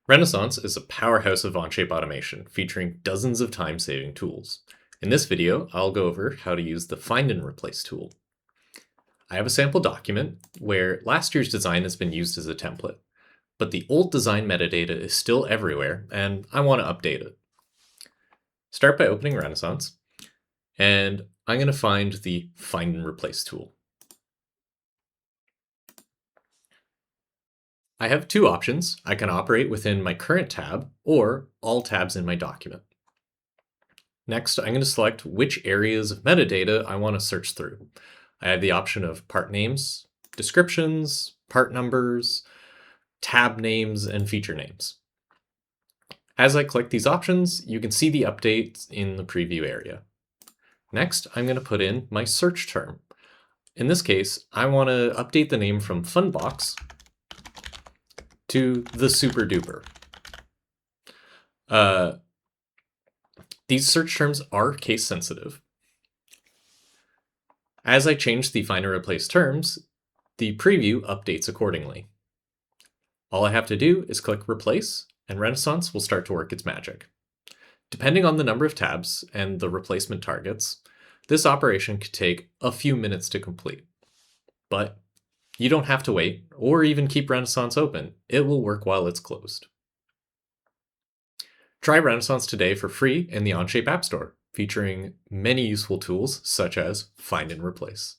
Renaissance is a powerhouse of Onshape automation, featuring dozens of time-saving tools. In this video, I'll go over how to use the Find and Replace tool. I have a sample document where last year's design has been used as a template, but the old design metadata is still everywhere, and I want to update it. Start by opening Renaissance, and I'm going to find the Find and Replace tool. I have two options. I can operate within my current tab or all tabs in my document. Next, I'm going to select which areas of metadata I want to search through. I have the option of part names, descriptions, part numbers, tab names, and feature names. As I click these options, you can see the updates in the preview area. Next, I'm going to put in my search term. In this case, I want to update the name from Funbox to the Super Duper. These search terms are case sensitive. As I change the Find and Replace terms, the preview updates accordingly. All I have to do is click Replace, and Renaissance will start to work its magic. Depending on the number of tabs and the replacement targets, this operation could take a few minutes to complete. But you don't have to wait, or even keep Renaissance open. It will work while it's closed. Try Renaissance today for free in the Onshape App Store, featuring many useful tools such as Find and Replace.